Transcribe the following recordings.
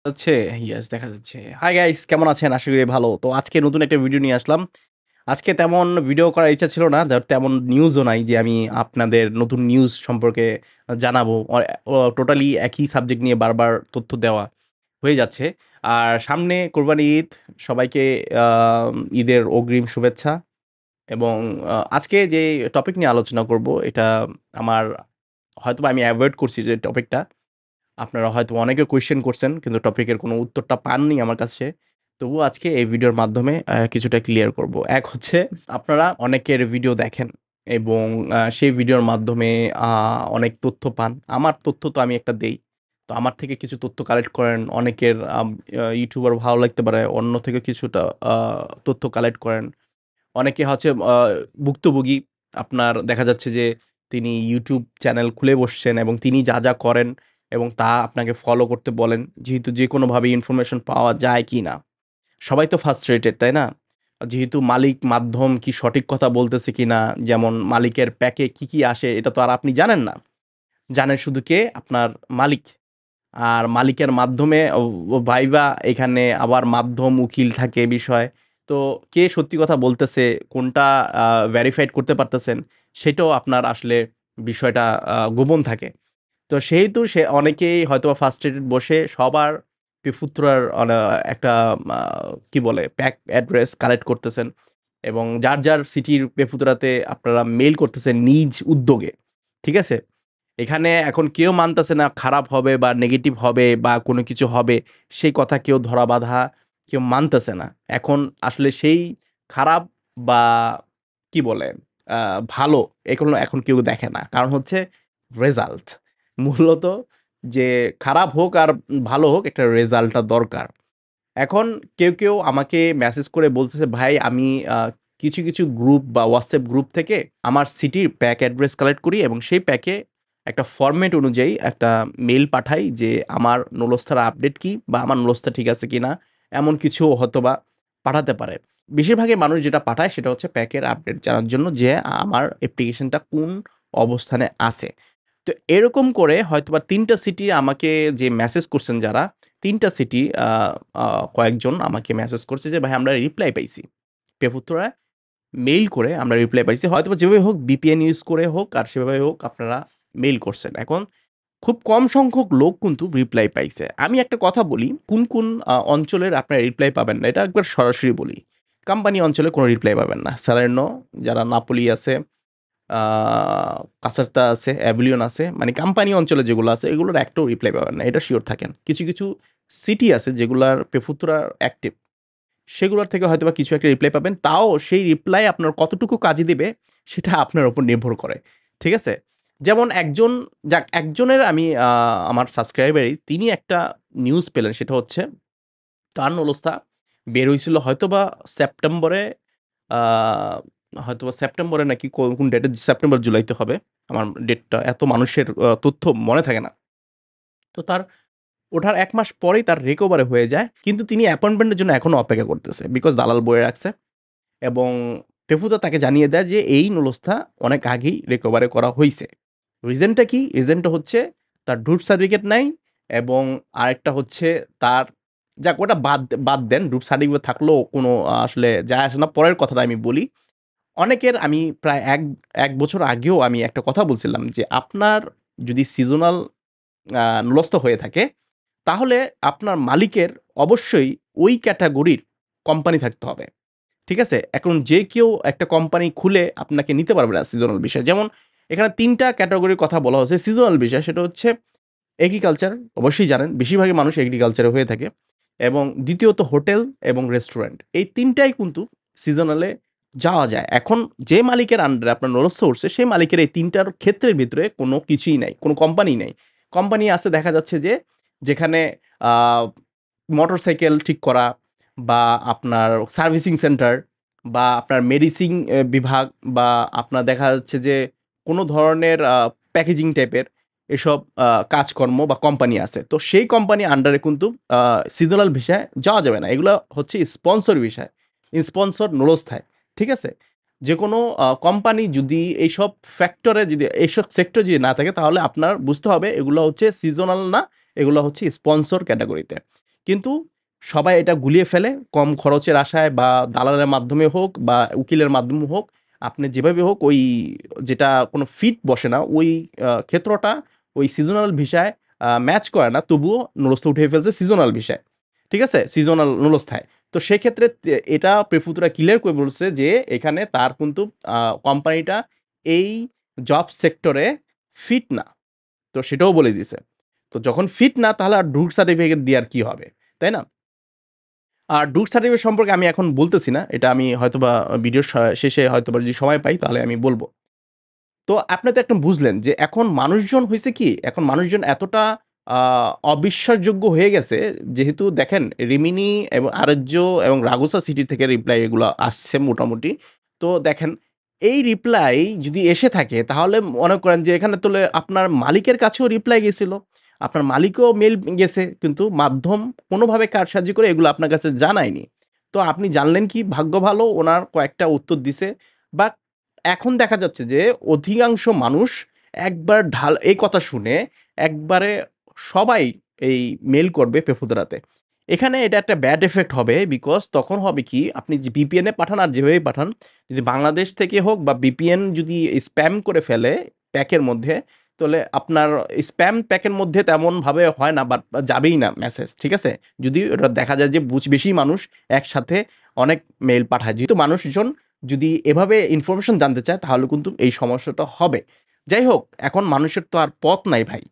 যাচ্ছে। ইয়েস, দেখা যাচ্ছে। হাই গাইস, কেমন আছেন? আশা করি ভালো। তো আজকে নতুন একটা ভিডিও নিয়ে আসলাম। আজকে তেমন ভিডিও করার ইচ্ছা ছিল না। তেমন নিউজও নাই যে আমি আপনাদের নতুন নিউজ সম্পর্কে জানাবো। টোটালি একই সাবজেক্ট নিয়ে বারবার তথ্য দেওয়া হয়ে যাচ্ছে। আর সামনে কোরবানি ঈদ। সবাইকে আ ঈদের অগ্রিম শুভেচ্ছা। এবং আজকে যে টপিক নিয়ে আলোচনা করব এটা আমার হয়তোবা আমি এভয়েড করছি যে টপিকটা। আপনারা হয়তো অনেকে কোয়েশ্চেন করছেন কিন্তু টপিকের কোনো উত্তরটা পাননি আমার কাছে। তবুও আজকে এই ভিডিওর মাধ্যমে কিছুটা ক্লিয়ার করব। এক হচ্ছে আপনারা অনেকের ভিডিও দেখেন এবং সেই ভিডিওর মাধ্যমে আ অনেক তথ্য পান। আমার তথ্য তো আমি একটা দেই। তো আমার থেকে কিছু তথ্য কালেক্ট করেন। অনেকের ইউটিউবার ভালো লাগতে পারে। অন্য থেকে কিছুটা আ তথ্য কালেক্ট করেন। অনেকে হচ্ছে ভুক্তভোগী। আপনার দেখা যাচ্ছে যে তিনি YouTube চ্যানেল খুলে বসছেন এবং তিনি যা করেন এবং তা আপনাকে ফলো করতে বলেন। যেহেতু যেকোনোভাবে ইনফরমেশন পাওয়া যায় কিনা। সবাই তো ফ্রাস্ট্রেটেড, তাই না? যেহেতু মালিক মাধ্যম কি সঠিক কথা বলতেছে কিনা, যেমন মালিকের প্যাকে কি আসে এটা তো আর আপনি জানেন না। জানে শুধু কে? আপনার মালিক। আর মালিকের মাধ্যমে ভাইবা এখানে আবার মাধ্যম, উকিল থাকে বিষয়। তো কে সত্যি কথা বলতেছে, কোনটা ভেরিফাইড করতে পারতেছেন, সেটাও আপনার আসলে বিষয়টা গোপন থাকে। তো সেহেতু সে অনেকেই হয়তোবা ফার্স্ট্রেটেড বসে সবার পেফুত্রার একটা আ কি বলে? প্যাক অ্যাড্রেস কালেক্ট করতেছেন এবং যার সিটির পেফুতরাতে আপনারা মেইল করতেছেন নিজ উদ্যোগে। ঠিক আছে? এখানে এখন কেউ মানতেছে না খারাপ হবে বা নেগেটিভ হবে বা কোনো কিছু হবে, সেই কথা কেউ ধরা বাঁধা কেউ মানতেছে না। এখন আসলে সেই খারাপ বা কি বলে আ ভালো এগুলো এখন কেউ দেখে না। কারণ হচ্ছে রেজাল্ট। মূলত যে খারাপ হোক আর ভালো হোক একটা রেজাল্টটা দরকার। এখন কেউ আমাকে মেসেজ করে বলতেছে, "ভাই আমি আ কিছু গ্রুপ বা WhatsApp গ্রুপ থেকে আমার সিটির প্যাক অ্যাড্রেস কালেক্ট করি এবং সেই প্যাকে একটা ফরম্যাট অনুযায়ী একটা মেইল পাঠাই যে আমার নুলস্থার আপডেট কি বা আমার নুলস্থা ঠিক আছে কিনা?" এমন কিছু হয়তোবা পাঠাতে পারে। বেশিরভাগই মানুষ যেটা পাঠায় সেটা হচ্ছে প্যাকের আপডেট জানার জন্য যে আমার অ্যাপ্লিকেশনটা কোন অবস্থানে আছে। তো এরকম করে হয়তোবা ৩ টা সিটি আমাকে যে মেসেজ করছেন যারা ৩ টা সিটি আ আ কয়েকজন আমাকে মেসেজ করছে যে, "ভাই আমরা রিপ্লাই পাইছি।" পেপুত্রায় মেইল করে আমরা রিপ্লাই পাইছি। হয়তোবা যেভাবে হোক VPN ইউজ করে হোক আর সেভাবে হোক আপনারা মেইল করছেন। এখন খুব কম সংখ্যক লোক কিন্তু রিপ্লাই পাইছে। আমি একটা কথা বলি, কোন অঞ্চলের আপনারা রিপ্লাই পাবেন না, এটা একবার সরাসরি বলি। কোম্পানি অঞ্চলে কোনো রিপ্লাই পাবেন না। স্যালার্নো, যারা নাপোলি আছে, আ কাসার্তা আছে, অ্যাভিলিয়ন আছে। মানে কোম্পানি অঞ্চলে যেগুলো আছে এগুলোর একটাও রিপ্লাই পাবেন না। এটা সিওর থাকেন। কিছু সিটি আছে যেগুলার পেফুত্রা অ্যাক্টিভ। সেগুলোর থেকে হয়তোবা কিছু একটা রিপ্লাই পাবেন। তাও সেই রিপ্লাই আপনার কতটুকু কাজে দিবে সেটা আপনার উপর নির্ভর করে। ঠিক আছে? যেমন একজনের আমি আমার সাবস্ক্রাইবারই তিনি একটা নিউজ পেলেন সেটা হচ্ছে তার নলস্তা বের হইছিল হয়তোবা সেপ্টেম্বরে আ হয়তোবা সেপ্টেম্বরে নাকি কোন ডেটে সেপ্টেম্বর জুলাইতে হবে। আমার ডেটটা এত মানুষের তথ্য মনে থাকে না। তো তার ওঠার ১ মাস পরেই তার রিকভারি হয়ে যায়। কিন্তু তিনি অ্যাপয়েন্টমেন্টের জন্য এখনো অপেক্ষা করতেছে। বিকজ দালাল বয়ে রাখছে এবং পেফুদা তাকে জানিয়ে দেয় যে এই নুলস্থা অনেক আগেই রিকভারি করা হইছে। রিজনটা কি? রিজনটা হচ্ছে তার ডুপ সার্টিফিকেট নাই এবং আরেকটা হচ্ছে তার যাক ওটা বাদ দেন। ডুপ সার্টিফিকেট থাকলেও কোনো আসলে যায় আসে না। পরের কথাটা আমি বলি। অনেকের আমি প্রায় ১ বছর আগেও আমি একটা কথা বলছিলাম যে, আপনার যদি সিজনাল নুলস্থ হয়ে থাকে, তাহলে আপনার মালিকের অবশ্যই ওই ক্যাটেগরির কোম্পানি থাকতে হবে। ঠিক আছে? এখন যে কেউ একটা কোম্পানি খুলে আপনাকে নিতে পারবে না সিজনাল বিষয়। যেমন এখানে ৩ টা ক্যাটেগরির কথা বলা হয়েছে সিজনাল বিষয়। সেটা হচ্ছে এগ্রিকালচার, অবশ্যই জানেন বেশিরভাগই মানুষ এগ্রিকালচারে হয়ে থাকে এবং দ্বিতীয়ত হোটেল এবং রেস্টুরেন্ট। এই ৩ টাই কিন্তু সিজনালে যাওয়া যায়। এখন যে মালিকের আন্ডারে আপনার নলস্থ উঠছে, সেই মালিকের এই ৩ টার ক্ষেত্রের ভিতরে কোনো কিছুই নাই। কোনো কোম্পানিই নাই। কোম্পানি আছে দেখা যাচ্ছে যে, যেখানে আ মোটরসাইকেল ঠিক করা বা আপনার সার্ভিসিং সেন্টার বা আপনার মেডিসিন বিভাগ বা আপনার দেখা যাচ্ছে যে, কোনো ধরনের প্যাকেজিং টাইপের এসব কাজকর্ম বা কোম্পানি আছে। তো সেই কোম্পানি আন্ডারে কিন্তু আ সিজনাল ভিসায় যাওয়া যাবে না। এগুলা হচ্ছে স্পন্সর ভিসায়। স্পন্সর নুলস্থায়। ঠিক আছে? যেকোনো কোম্পানি যদি এইসব ফ্যাক্টরে যদি এইসব সেক্টরে যদি না থাকে তাহলে আপনার বুঝতে হবে এগুলো হচ্ছে সিজনাল না, এগুলো হচ্ছে স্পন্সর ক্যাটেগরিতে। কিন্তু সবাই এটা গুলিয়ে ফেলে কম খরচের আশায় বা দালালের মাধ্যমে হোক বা উকিলের মাধ্যমে হোক, আপনি যেভাবে হোক ওই যেটা কোনো ফিট বসে না ওই ক্ষেত্রটা ওই সিজনাল ভিসায় ম্যাচ করে না, তবুও নুলস্থা উঠিয়ে ফেলছে সিজনাল ভিসায়। ঠিক আছে? সিজনাল নুলস্থায়। তো সেক্ষেত্রে এটা প্রেফুতরা ক্লিয়ার করে বলছে যে এখানে তার কিন্তু কোম্পানিটা এই জব সেক্টরে ফিট না। তো সেটাও বলে দিছে। তো যখন ফিট না তাহলে আর ডুক সার্টিফিকেট দিয়ে আর কি হবে? তাই না? আর ডুক সার্টিফিকেট সম্পর্কে আমি এখন বলতেছি না। এটা আমি হয়তোবা ভিডিওর শেষে হয়তোবা যদি সময় পাই তাহলে আমি বলব। তো আপনি তো একটা বুঝলেন যে এখন মানুষজন হইছে কি? এখন মানুষজন এতটা আ অবিশ্বাসযোগ্য হয়ে গেছে, যেহেতু দেখেন রিমিনি এবং আরজ্য এবং রাগুসা সিটি থেকে রিপ্লাই এগুলো আসছে মোটামুটি। তো দেখেন এই রিপ্লাই যদি এসে থাকে তাহলে মনে করেন যে এখানে তাহলে আপনার মালিকের কাছেও রিপ্লাই গেছিল। আপনার মালিকও মেইল গেছে কিন্তু মাধ্যম কোনোভাবে কারসাজি করে এগুলো আপনার কাছে জানায়নি। তো আপনি জানলেন কি? ভাগ্য ভালো ওনার কয়েকটা উত্তর দিছে বা এখন দেখা যাচ্ছে যে অধিকাংশ মানুষ একবার এই কথা শুনে একবারে সবাই এই মেইল করবে পেফুদরাতে। এখানে এটা একটা ব্যাড ইফেক্ট হবে বিকজ তখন হবে কি আপনি যে VPN এ পাঠান আর যেভাবেই পাঠান, যদি বাংলাদেশ থেকে হোক বা VPN যদি স্প্যাম করে ফেলে প্যাকের মধ্যে, তাহলে আপনার স্প্যাম প্যাকের মধ্যে তেমনভাবে হয় না বা যাবেই না মেসেজ। ঠিক আছে? যদি ওটা দেখা যায় যে বেশি মানুষ একসাথে অনেক মেইল পাঠায়। যেহেতু মানুষজন যদি এভাবে ইনফরমেশন জানতে চায় তাহলে কিন্তু এই সমস্যাটা হবে। যাই হোক, এখন মানুষের তো আর পথ নাই ভাই।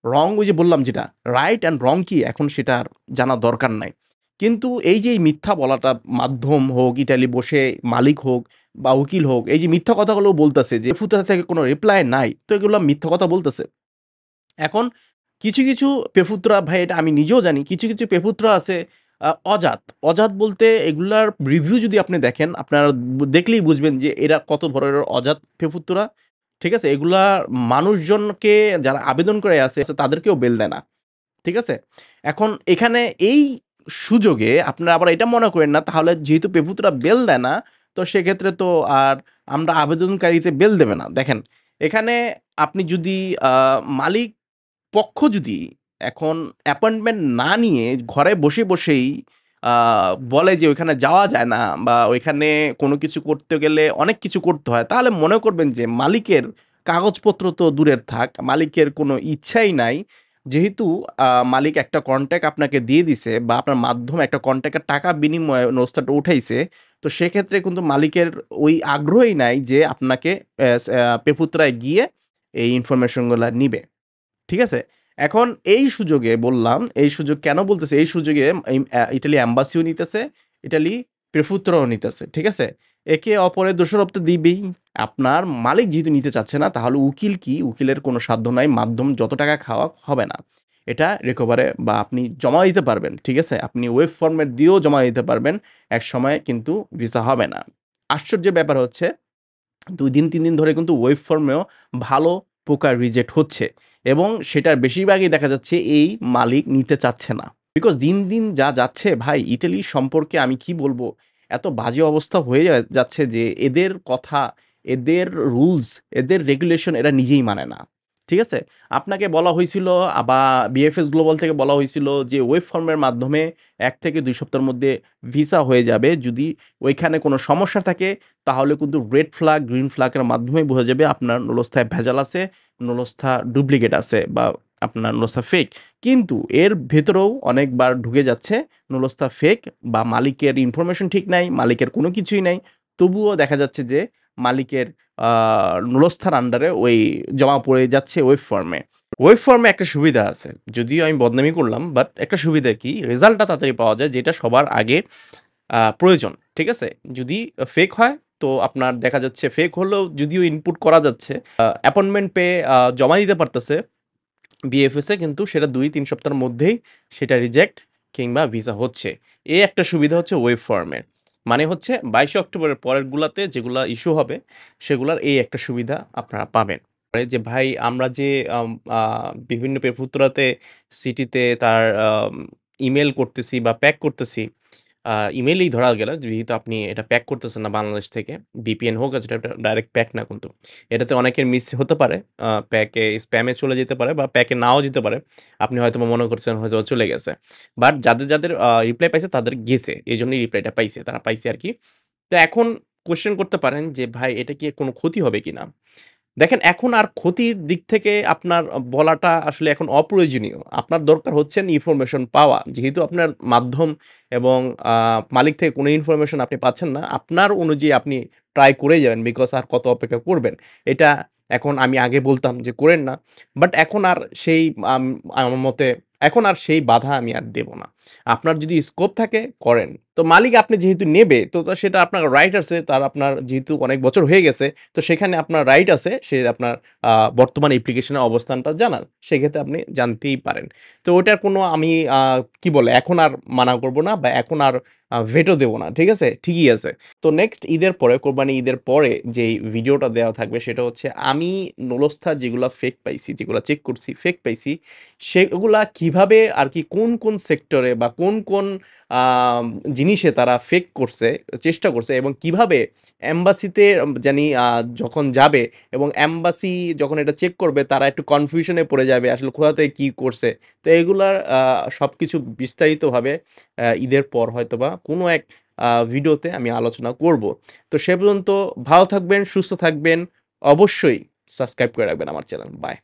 রং ওই যে বললাম যেটা, রাইট অ্যান্ড রং কি এখন সেটা আর জানার দরকার নাই। কিন্তু এই যে এই মিথ্যা বলাটা মাধ্যম হোক, ইটালি বসে মালিক হোক বা উকিল হোক, এই যে মিথ্যা কথাগুলো বলতেছে যে ফুতা থেকে কোনো রিপ্লাই নাই, তো এগুলো মিথ্যা কথা বলতেছে। এখন কিছু পেপুত্রা ভাই এটা আমি নিজেও জানি, কিছু পেপুত্রা আছে অজাত। অজাত বলতে এগুলার রিভিউ যদি আপনি দেখেন, আপনারা দেখলেই বুঝবেন যে এরা কত ধরনের অজাত পেপুত্রা। ঠিক আছে? এগুলা মানুষজনকে যারা আবেদন করে আছে তাদেরকেও বেল দেয় না। ঠিক আছে? এখন এখানে এই সুযোগে আপনারা আবার এটা মনে করেন না তাহলে যেহেতু পেপুত্রা বেল দেয় না, তো সেক্ষেত্রে তো আর আমরা আবেদনকারীতে বেল দেবে না। দেখেন, এখানে আপনি যদি আ মালিক পক্ষ যদি এখন অ্যাপয়েন্টমেন্ট না নিয়ে ঘরে বসেই আ বলে যে ওইখানে যাওয়া যায় না বা ওইখানে কোনো কিছু করতে গেলে অনেক কিছু করতে হয়, তাহলে মনে করবেন যে মালিকের কাগজপত্র তো দূরের থাক, মালিকের কোনো ইচ্ছাই নাই। যেহেতু মালিক একটা কন্ট্রাক্ট আপনাকে দিয়ে দিছে বা আপনার মাধ্যমে একটা কন্ট্রাক্টের টাকা বিনিময়ে রাস্তাটা উঠাইছে, তো সেক্ষেত্রে কিন্তু মালিকের ওই আগ্রহই নাই যে আপনাকে পেপুত্রায় গিয়ে এই ইনফরমেশনগুলা নিবে। ঠিক আছে? এখন এই সুযোগে বললাম, এই সুযোগ কেন বলতেছি? এই সুযোগে ইটালি এম্বাসিও নিতেছে, ইটালি প্রেফুত্রও নিতেছে। ঠিক আছে? একে অপরের দোষারোপ তো দিবেই। আপনার মালিক যেহেতু নিতে চাচ্ছে না, তাহলে উকিল কি? উকিলের কোনো সাধ্য নাই। মাধ্যম যত টাকা খাওয়া হবে না। এটা রিকভারে বা আপনি জমা দিতে পারবেন। ঠিক আছে? আপনি ওয়েব ফরম্যাট দিয়েও জমা দিতে পারবেন। একসময় কিন্তু ভিসা হবে না। আশ্চর্যের ব্যাপার হচ্ছে ২ দিন ৩ দিন ধরে কিন্তু ওয়েব ফর্মেও ভালো প্রকার রিজেক্ট হচ্ছে এবং সেটার বেশিরভাগই দেখা যাচ্ছে এই মালিক নিতে চাচ্ছে না। বিকজ দিন যা যাচ্ছে ভাই ইটালি সম্পর্কে আমি কি বলবো? এত বাজে অবস্থা হয়ে যাচ্ছে যে এদের কথা, এদের রুলস, এদের রেগুলেশন এরা নিজেই মানে না। ঠিক আছে? আপনাকে বলা হইছিল বা বিএফএস গ্লোবাল থেকে বলা হইছিল যে ওয়েব ফর্মের মাধ্যমে ১ থেকে ২ সপ্তাহের মধ্যে ভিসা হয়ে যাবে। যদি ওইখানে কোনো সমস্যা থাকে তাহলে কিন্তু রেড ফ্ল্যাগ, গ্রিন ফ্ল্যাগের মাধ্যমে বোঝা যাবে আপনার নুলস্থায় ভেজাল আছে, নুলস্থা ডুপ্লিকেট আছে বা আপনার নুলস্থা ফেক। কিন্তু এর ভেতরেও অনেকবার ঢুকে যাচ্ছে নুলস্থা ফেক বা মালিকের ইনফরমেশন ঠিক নাই, মালিকের কোনো কিছুই নাই। তবুও দেখা যাচ্ছে যে মালিকের আ নুলস্থার আন্ডারে ওই জমা পড়ে যাচ্ছে ওয়েব ফর্মে। ওয়েব ফর্মে একটা সুবিধা আছে। যদিও আমি বদনামি করলাম, বাট একটা সুবিধা কি? রেজাল্টটা তাড়াতাড়ি পাওয়া যায় যেটা সবার আগে প্রয়োজন। ঠিক আছে? যদি ফেক হয় তো আপনার দেখা যাচ্ছে ফেক হলেও যদিও ইনপুট করা যাচ্ছে, অ্যাপয়েন্টমেন্ট পেয়ে জমা দিতে পারতেছে বিএফএস এ, কিন্তু সেটা ২-৩ সপ্তাহের মধ্যেই সেটা রিজেক্ট কিংবা ভিসা হচ্ছে। এই একটা সুবিধা হচ্ছে ওয়েব ফর্মের। মানে হচ্ছে ২২শে অক্টোবরের পরেরগুলাতে যেগুলা ইস্যু হবে সেগুলার এই একটা সুবিধা আপনারা পাবেন। যে ভাই আমরা যে আম আ বিভিন্ন পেপুত্রাতে সিটিতে তার ইমেইল করতেছি বা প্যাক করতেছি, ইমেইলেই ধরা গেল যেহেতু আপনি এটা প্যাক করতেছেন না বাংলাদেশ থেকে। VPN হোক আর যেটা এটা ডাইরেক্ট প্যাক না কিন্তু। এটাতে অনেকের মিস হতে পারে। প্যাকে স্প্যামে চলে যেতে পারে বা প্যাকে নাও যেতে পারে। আপনি হয়তোবা মনে করছেন হয়তোবা চলে গেছে। বাট যাদের রিপ্লাই পাইছে তাদের গেছে। এজন্যই রিপ্লাইটা পাইছে। তারা পাইছে আরকি। তো এখন কোয়েশ্চেন করতে পারেন যে ভাই এটা কি কোনো ক্ষতি হবে কিনা? দেখেন এখন আর ক্ষতির দিক থেকে আপনার বলাটা আসলে এখন অপ্রয়োজনীয়। আপনার দরকার হচ্ছে ইনফরমেশন পাওয়া। যেহেতু আপনার মাধ্যম এবং আ মালিক থেকে কোনো ইনফরমেশন আপনি পাচ্ছেন না, আপনার অনুযায়ী আপনি ট্রাই করেই যাবেন। বিকজ আর কত অপেক্ষা করবেন? এটা এখন আমি আগে বলতাম যে করেন না। বাট এখন আর সেই আম আমার মতে এখন আর সেই বাধা আমি আর দেব না। আপনার যদি স্কোপ থাকে করেন। তো মালিক আপনি যেহেতু নেবে তো সেটা আপনার রাইট আছে। তার আপনার যেহেতু অনেক বছর হয়ে গেছে তো সেখানে আপনার রাইট আছে সে আপনার আ বর্তমান অ্যাপ্লিকেশনের অবস্থানটা জানার। সেক্ষেত্রে আপনি জানতেই পারেন। তো ওটার কোনো আমি কি বলে এখন আর মানা করব না বা এখন আর ভেটো দেব না। ঠিক আছে? ঠিকই আছে। তো নেক্সট ঈদের পরে কোরবানি ঈদের পরে যেই ভিডিওটা দেওয়া থাকবে সেটা হচ্ছে আমি নুলস্থা যেগুলা ফেক পাইছি, যেগুলা চেক করছি ফেক পাইছি, সেগুলা কিভাবে আরকি কোন সেক্টরে বা কোন আম জিনিসে তারা ফেক করছে, চেষ্টা করছে এবং কিভাবে এম্বাসিতে জানি যখন যাবে এবং এম্বাসি যখন এটা চেক করবে তারা একটু কনফিউশন এ পড়ে যাবে আসলে কোথা থেকে কি করছে। তো এগুলার সবকিছু বিস্তারিতভাবে ঈদের পর হয়তোবা কোনো এক ভিডিওতে আমি আলোচনা করব। তো সে পর্যন্ত ভালো থাকবেন, সুস্থ থাকবেন। অবশ্যই সাবস্ক্রাইব করে রাখবেন আমার চ্যানেল। বাই।